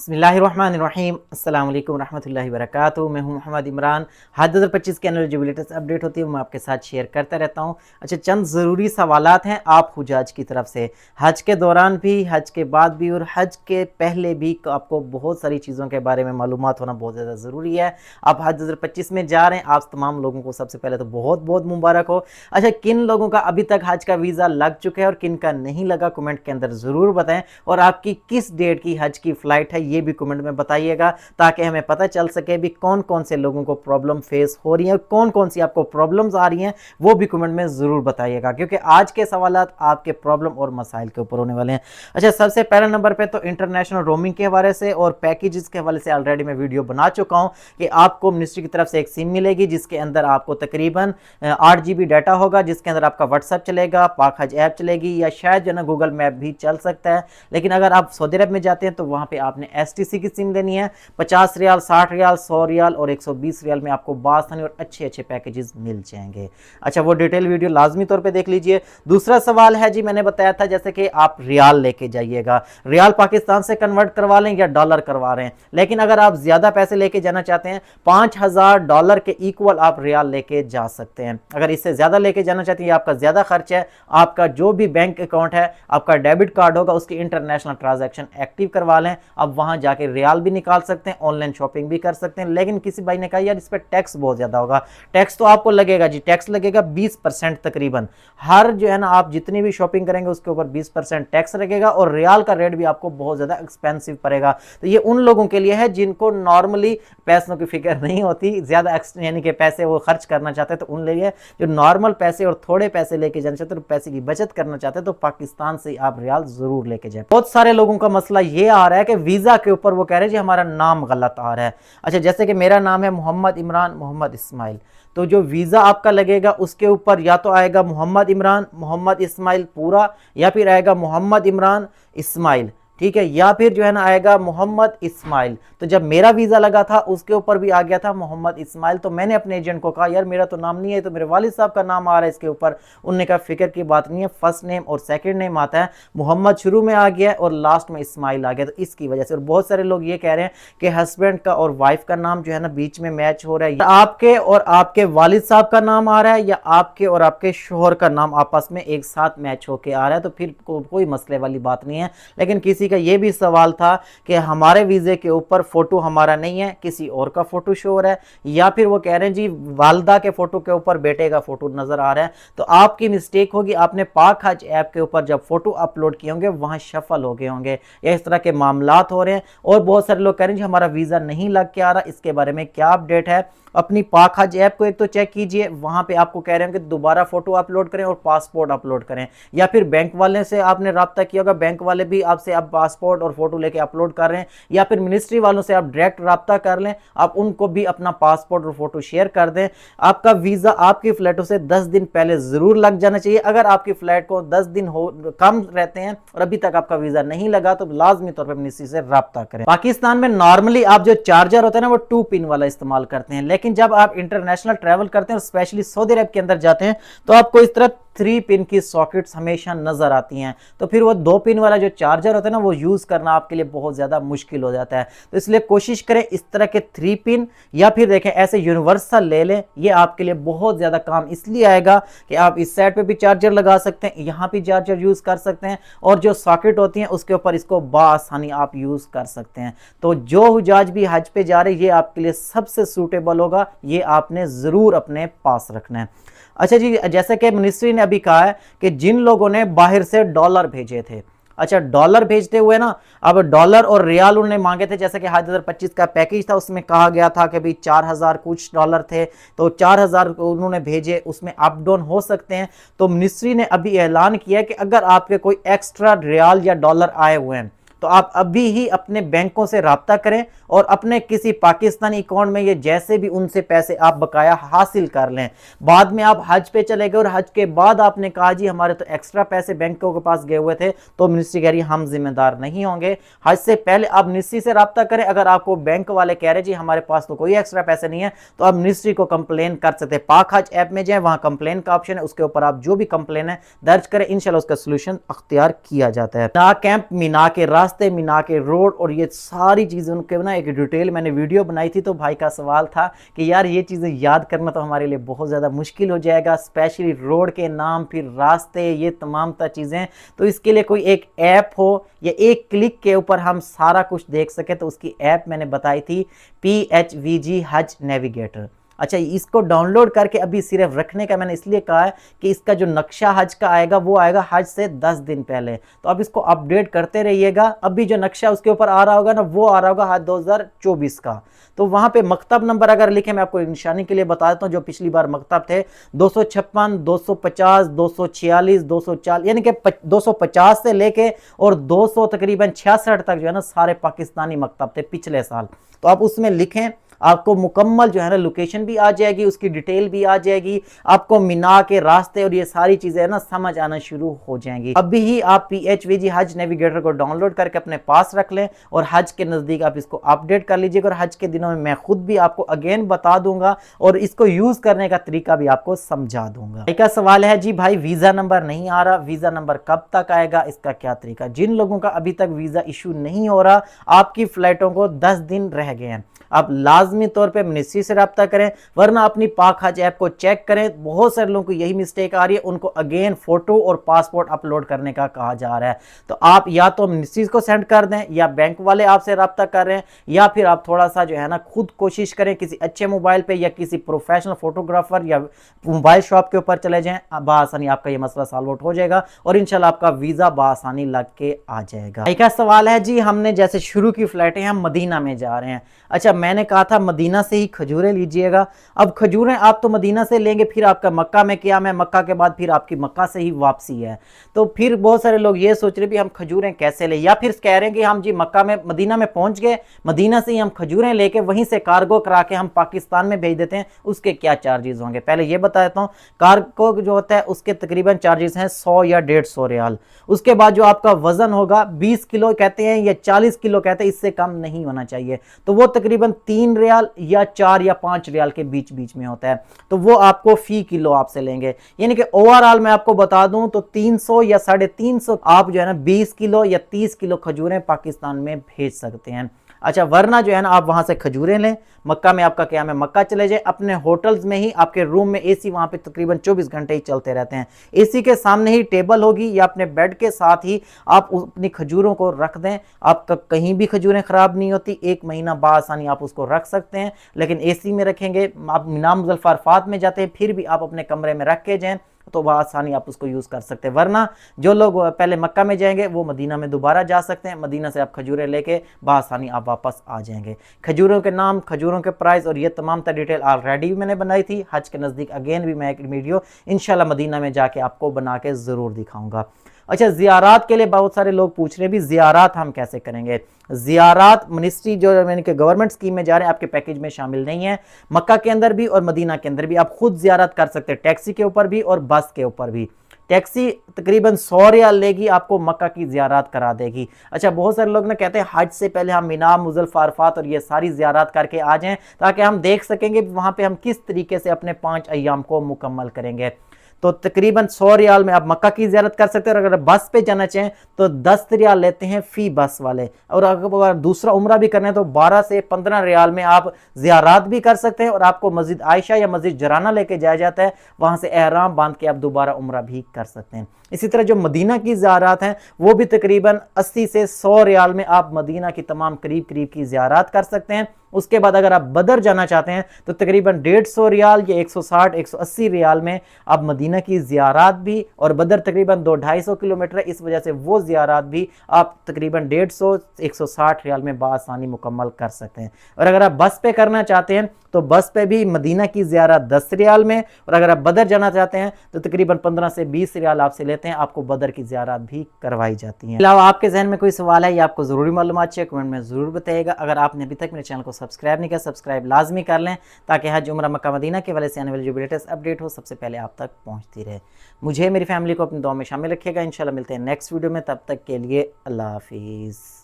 बिस्मिल्लाहिर्रहमानिर्रहीम अस्सलाम वालेकुम रहमतुल्लाहि वबरकातुहू। मैं हूं मोहम्मद इमरान। हज 2025 के अंदर जो लेटेस्ट अपडेट होती है वो मैं आपके साथ शेयर करता रहता हूं। अच्छा, चंद ज़रूरी सवालात हैं आप हुजाज की तरफ से। हज के दौरान भी, हज के बाद भी और हज के पहले भी आपको बहुत सारी चीज़ों के बारे में मालूमात होना बहुत ज़्यादा ज़रूरी है। आप हज 2025 में जा रहे हैं, आप तमाम लोगों को सबसे पहले तो बहुत बहुत मुबारक हो। अच्छा, किन लोगों का अभी तक हज का वीज़ा लग चुका है और किन का नहीं लगा, कमेंट के अंदर ज़रूर बताएं। और आपकी किस डेट की हज की फ़्लाइट है ये भी कमेंट में बताइएगा, ताकि हमें पता चल सके भी कौन कौन से लोगों को प्रॉब्लम फेस हो रही है, कौन कौन सी आपको प्रॉब्लम्स आ रही हैं वो भी कमेंट में ज़रूर बताइएगा, क्योंकि आज के सवालात आपके प्रॉब्लम और मसाइल के ऊपर होने वाले हैं। अच्छा, सबसे पहले नंबर पे तो इंटरनेशनल रोमिंग के हवाले से और पैकेजेस के हवाले से ऑलरेडी मैं वीडियो बना चुका हूँ कि आपको मिनिस्ट्री की तरफ से एक सिम मिलेगी जिसके अंदर आपको तकरीबन 8 GB डाटा होगा, जिसके अंदर आपका व्हाट्सएप चलेगा, पाक हज ऐप चलेगी, या शायद जो ना गूगल मैप भी चल सकता है। लेकिन अगर आप सऊदी अरब में जाते हैं तो वहाँ पे आपने STC की सिम लेनी है। 50 रियाल, 60 रियाल, 100 रियाल और 120 रियाल में आपको बासानी और अच्छे अच्छे पैकेजेस मिल जाएंगे। अच्छा, वो डिटेल वीडियो लाजमी तौर पे देख लीजिए। दूसरा सवाल है जी, मैंने बताया था जैसे कि आप रियाल लेके जाइएगा, रियाल पाकिस्तान से कन्वर्ट करवा लें या डॉलर करवा रहे हैं। लेकिन अगर आप ज्यादा पैसे लेके जाना चाहते हैं, $5000 के इक्वल आप रियाल लेके जा सकते हैं। अगर इससे ज्यादा लेके जाना चाहते हैं, आपका ज्यादा खर्च है, आपका जो भी बैंक अकाउंट है, आपका डेबिट कार्ड होगा, उसकी इंटरनेशनल ट्रांजैक्शन एक्टिव करवा लें। अब वहां जाके रियाल भी निकाल सकते हैं, ऑनलाइन शॉपिंग भी कर सकते हैं। लेकिन किसी भाई ने कहा यार इस पर टैक्स बहुत ज्यादा होगा। टैक्स तो आपको लगेगा जी, टैक्स लगेगा 20% तकरीबन। हर जो है ना, आप जितनी भी शॉपिंग करेंगे उसके ऊपर 20% टैक्स लगेगा और रियाल का रेट भी आपको बहुत ज्यादा एक्सपेंसिव पड़ेगा। तो ये उन लोगों के लिए है जिनको नॉर्मली पैसों की फिक्र नहीं होती, ज्यादा यानी कि पैसे वो खर्च करना चाहते हैं। तो उन लिए जो नॉर्मल पैसे और थोड़े पैसे लेके जाना चाहते हैं, पैसे की बचत करना चाहते हैं, तो पाकिस्तान से आप रियाल जरूर लेके जाए। बहुत सारे लोगों का मसला ये आ रहा है कि वीजा के ऊपर वो कह रहे हैं जी हमारा नाम गलत आ रहा है। अच्छा, जैसे कि मेरा नाम है मोहम्मद इमरान मोहम्मद इस्माइल, तो जो वीजा आपका लगेगा उसके ऊपर या तो आएगा मोहम्मद इमरान मोहम्मद इस्माइल पूरा, या फिर आएगा मोहम्मद इमरान इस्माइल, ठीक है, या फिर जो है ना आएगा मोहम्मद इस्माइल। तो जब मेरा वीजा लगा था उसके ऊपर भी आ गया था मोहम्मद इस्माइल, तो मैंने अपने एजेंट को कहा यार मेरा तो नाम नहीं है, तो मेरे वालिद साहब का नाम आ रहा है इसके ऊपर। उन्होंने कहा फिक्र की बात नहीं है, फर्स्ट नेम और सेकंड नेम आता है, मोहम्मद शुरू में आ गया और लास्ट में इस्माइल आ गया, तो इसकी वजह से। और बहुत सारे लोग ये कह रहे हैं कि हस्बैंड का और वाइफ का नाम जो है ना बीच में मैच हो रहा है, आपके और आपके वालिद साहब का नाम आ रहा है या आपके और आपके शोहर का नाम आपस में एक साथ मैच होके आ रहा है, तो फिर कोई मसले वाली बात नहीं है। लेकिन किसी का ये भी सवाल था कि हमारे वीजे के ऊपर फोटो हमारा नहीं है, किसी और का फोटो शो हो रहा है, या फिर वो कह रहे हैं जी वालदा के फोटो के ऊपर बेटे का फोटो नजर आ रहा है। तो आपकी मिस्टेक होगी, आपने पाक हज ऐप के ऊपर जब फोटो अपलोड किए होंगे वहां शफल हो गए होंगे, या इस तरह के मामलात हो रहे हैं। और बहुत सारे लोग कह रहे हैं जी हमारा वीजा नहीं लग के आ रहा, इसके बारे में क्या अपडेट है। अपनी पाक हज ऐप को एक तो चेक कीजिए, वहां पे आपको कह रहे हैं कि दोबारा फोटो अपलोड करें और पासपोर्ट अपलोड करें, या फिर बैंक वाले से आपने राब्ता किया होगा, बैंक वाले भी आपसे अब पासपोर्ट और फोटो लेके अपलोड कर रहे हैं, या फिर मिनिस्ट्री वालों से आप डायरेक्ट राब्ता कर लें, आप उनको भी अपना पासपोर्ट और फोटो शेयर कर दें। आपका वीजा आपकी फ्लाइटों से 10 दिन पहले जरूर लग जाना चाहिए। अगर आपकी फ्लाइट को 10 दिन हो कम रहते हैं और अभी तक आपका वीजा नहीं लगा, तो लाजमी तौर पर मिनिस्ट्री से राब्ता करें। पाकिस्तान में नॉर्मली आप जो चार्जर होता है ना वो 2 पिन वाला इस्तेमाल करते हैं, लेकिन जब आप इंटरनेशनल ट्रैवल करते हैं और स्पेशली सऊदी अरब के अंदर जाते हैं तो आपको इस तरह 3 पिन की सॉकेट्स हमेशा नजर आती हैं। तो फिर वो 2 पिन वाला जो चार्जर होता है ना वो यूज करना आपके लिए बहुत ज्यादा मुश्किल हो जाता है। तो इसलिए कोशिश करें इस तरह के 3 पिन, या फिर देखें ऐसे यूनिवर्सल ले लें, ये आपके लिए बहुत ज्यादा काम इसलिए आएगा कि आप इस साइड पे भी चार्जर लगा सकते हैं, यहां भी चार्जर यूज कर सकते हैं, और जो सॉकेट होती है उसके ऊपर इसको बासानी आप यूज कर सकते हैं। तो जो हुजाज भी हज पे जा रहे हैं ये आपके लिए सबसे सूटेबल होगा, ये आपने जरूर अपने पास रखना है। अच्छा जी, जैसे कि मिनिस्ट्री ने अभी कहा है कि जिन लोगों ने बाहर से डॉलर भेजे थे, अच्छा डॉलर भेजते हुए ना अब डॉलर और रियाल उन्होंने मांगे थे, जैसे कि 2025 का पैकेज था उसमें कहा गया था कि भाई 4000 कुछ डॉलर थे, तो 4000 उन्होंने भेजे, उसमें अप डाउन हो सकते हैं। तो मिनिस्ट्री ने अभी ऐलान किया कि अगर आपके कोई एक्स्ट्रा रियाल या डॉलर आए हुए हैं तो आप अभी ही अपने बैंकों से राब्ता करें और अपने किसी पाकिस्तानी अकाउंट में ये जैसे भी उनसे पैसे आप बकाया हासिल कर लें। बाद में आप हज पे चले गए और हज के बाद आपने कहा जी हमारे तो एक्स्ट्रा पैसे बैंकों के पास गए हुए थे, तो मिनिस्ट्री कह रही हम जिम्मेदार नहीं होंगे। हज से पहले आप मिनिस्ट्री से राब्ता करें। अगर आपको बैंक वाले कह रहे जी हमारे पास तो कोई एक्स्ट्रा पैसे नहीं है, तो आप मिनिस्ट्री को कंप्लेन कर सकते हैं। पाक हज ऐप में जाए, वहां कंप्लेन का ऑप्शन है, उसके ऊपर आप जो भी कंप्लेन है दर्ज करें, इंशाल्लाह उसका सोल्यूशन अख्तियार किया जाता है। मीना कैंप मीना के रास्ते रास्ते, मीना के रोड और ये सारी चीज़ें उनके ना एक डिटेल मैंने वीडियो बनाई थी। तो भाई का सवाल था कि यार ये चीज़ें याद करना तो हमारे लिए बहुत ज़्यादा मुश्किल हो जाएगा, स्पेशली रोड के नाम, फिर रास्ते, ये तमाम तर चीज़ें। तो इसके लिए कोई एक ऐप हो या एक क्लिक के ऊपर हम सारा कुछ देख सकें, तो उसकी ऐप मैंने बताई थी PHVG हज नेविगेटर। अच्छा, इसको डाउनलोड करके अभी सिर्फ रखने का मैंने इसलिए कहा है कि इसका जो नक्शा हज का आएगा वो आएगा हज से 10 दिन पहले, तो अब इसको अपडेट करते रहिएगा। अभी जो नक्शा उसके ऊपर आ रहा होगा ना, वो आ रहा होगा हज 2024 का। तो वहां पे मकतब नंबर अगर लिखे, मैं आपको निशानी के लिए बता देता हूँ, जो पिछली बार मकतब थे 256, 250, 246, 240, यानी कि 250 से लेके और 200 तकरीबन 66 तक जो है ना सारे पाकिस्तानी मकतब थे पिछले साल। तो आप उसमें लिखें, आपको मुकम्मल जो है ना लोकेशन भी आ जाएगी, उसकी डिटेल भी आ जाएगी, आपको मीना के रास्ते और ये सारी चीजें ना समझ आना शुरू हो जाएंगी। अभी ही आप PHVG हज नेविगेटर को डाउनलोड करके अपने पास रख लें और हज के नजदीक आप इसको अपडेट कर लीजिएगा। और हज के दिनों में मैं खुद भी आपको अगेन बता दूंगा और इसको यूज करने का तरीका भी आपको समझा दूंगा। एक सवाल है जी भाई, वीजा नंबर नहीं आ रहा, वीजा नंबर कब तक आएगा, इसका क्या तरीका। जिन लोगों का अभी तक वीजा इशू नहीं हो रहा, आपकी फ्लाइटों को 10 दिन रह गए हैं, आप लाजमी तौर पे मिनिस्ट्री से रब्ता करें, वरना अपनी पाक हज ऐप को चेक करें। बहुत सारे लोगों को यही मिस्टेक आ रही है, उनको अगेन फोटो और पासपोर्ट अपलोड करने का कहा जा रहा है। तो आप या तो मिनिस्ट्री को सेंड कर दें, या बैंक वाले आपसे रब्ता कर रहे हैं, या फिर आप थोड़ा सा जो है ना खुद कोशिश करें किसी अच्छे मोबाइल पे या किसी प्रोफेशनल फोटोग्राफर या मोबाइल शॉप के ऊपर चले जाएं, बआसानी आपका ये मसला सॉल्व आउट हो जाएगा और इंशाल्लाह आपका वीजा बआसानी लग के आ जाएगा। एक सवाल है जी, हमने जैसे शुरू की फ्लाइटें हम मदीना में जा रहे हैं। अच्छा, मैंने कहा था मदीना से ही खजूरें लीजिएगा। अब खजूरें आप तो मदीना से लेंगे, फिर आपका मक्का में क्या है, मक्का के बाद फिर आपकी मक्का से ही वापसी है। तो फिर बहुत सारे लोग ये सोच रहे भी हम खजूरें कैसे ले, या फिर कह रहे हैं कि हम जी मक्का में मदीना में पहुंच गए, मदीना से ही हम खजूरें लेके वहीं से कार्गो करा के हम पाकिस्तान में भेज देते हैं, उसके क्या चार्जेस होंगे। पहले ये बता देता हूँ, कार्गो जो होता है उसके तकरीबन चार्जेस हैं 100 या 150 रियाल। उसके बाद जो आपका वजन होगा 20 किलो कहते हैं या 40 किलो कहते हैं, इससे कम नहीं होना चाहिए। तो वो तकरीबन 3 रियाल या 4 या 5 रियाल के बीच बीच में होता है। तो वो आपको फी किलो आपसे लेंगे, यानी कि ओवरऑल मैं आपको बता दूं तो 300 या 350 आप जो है ना 20 किलो या 30 किलो खजूरें पाकिस्तान में भेज सकते हैं। अच्छा, वरना जो है ना आप वहां से खजूरें लें, मक्का में आपका क्या है, मक्का चले जाए, अपने होटल्स में ही आपके रूम में एसी वहां पे तकरीबन 24 घंटे ही चलते रहते हैं, एसी के सामने ही टेबल होगी या अपने बेड के साथ ही आप अपनी खजूरों को रख दें। आपका कहीं भी खजूरें खराब नहीं होती, 1 महीना बासानी आप उसको रख सकते हैं। लेकिन एसी में रखेंगे, आप मीना मुज़फ़्फ़र अरफात में जाते हैं फिर भी आप अपने कमरे में रख के जाएं, तो वह आसानी आप उसको यूज कर सकते हैं। वरना जो लोग पहले मक्का में जाएंगे वो मदीना में दोबारा जा सकते हैं, मदीना से आप खजूरें लेके बआसानी आप वापस आ जाएंगे। खजूरों के नाम, खजूरों के प्राइस और ये तमाम तर डिटेल ऑलरेडी मैंने बनाई थी। हज के नज़दीक अगेन भी मैं एक वीडियो इंशाल्लाह मदीना में जाके आपको बना के ज़रूर दिखाऊंगा। अच्छा, ज़ियारात के लिए बहुत सारे लोग पूछ रहे हैं भी ज़ियारात हम कैसे करेंगे। ज़ियारात मिनिस्ट्री जो यानी कि गवर्नमेंट स्कीम में जा रहे हैं, आपके पैकेज में शामिल नहीं है। मक्का के अंदर भी और मदीना के अंदर भी आप खुद ज़ियारत कर सकते हैं, टैक्सी के ऊपर भी और बस के ऊपर भी। टैक्सी तकरीबन 100 रियाल लेगी, आपको मक्का की ज़ियारत करा देगी। अच्छा, बहुत सारे लोग ना कहते हैं हज से पहले हम मीना, मुज़फ़्फ़र अरफात और ये सारी ज़ियारत करके आ जाएं, ताकि हम देख सकेंगे वहाँ पे हम किस तरीके से अपने 5 अय्याम को मुकम्मल करेंगे। तो तकरीबन 100 रियाल में आप मक्का की ज़ियारत कर सकते हैं। और अगर बस पे जाना चाहें तो 10 रियाल लेते हैं फ़ी बस वाले, और अगर दूसरा उम्रा भी करना है तो 12 से 15 रियाल में आप ज़ियारत भी कर सकते हैं। और आपको मस्जिद आयशा या मस्जिद जराना लेके जाया जाता है, वहाँ से एहराम बांध के आप दोबारा उम्रा भी कर सकते हैं। इसी तरह जो मदीना की ज़ियारत हैं वो भी तकरीबन 80 से 100 रियाल में आप मदीना की तमाम करीब करीब की ज़ियारत कर सकते हैं। उसके बाद अगर आप बदर जाना चाहते हैं तो तकरीबन 150 रियाल या 160-180 रियाल में आप मदीना की ज़ियारत भी, और बदर तकरीबन 200-250 किलोमीटर है, इस वजह से वो ज़ियारत भी आप तकरीबन 150-160 रियाल में बआसानी मुकम्मल कर सकते हैं। और अगर आप बस पे करना चाहते हैं तो बस पे भी मदीना की ज़ियारत 10 रियाल में, और अगर आप बदर जाना चाहते हैं तो तकरीबन 15 से 20 रियाल आपसे लेते हैं, आपको बदर की ज़ियारत भी करवाई जाती है। अलावा आपके जहन में कोई सवाल है या आपको ज़रूरी मालूमात चाहिए, कमेंट में ज़रूर बताइएगा। अगर आपने अभी तक मेरे चैनल को सब्सक्राइब नहीं किया, सब्सक्राइब लाजमी कर लें, ताकि हज, उम्रा, मक्का, मदीना के वाले से आने वाली जो लेटेस्ट अपडेट हो सबसे पहले आप तक पहुँचती रहे। मुझे, मेरी फैमिली को अपनी दुआ में शामिल रखिएगा। इंशाल्लाह मिलते हैं नेक्स्ट वीडियो में, तब तक के लिए अल्लाह हाफिज़।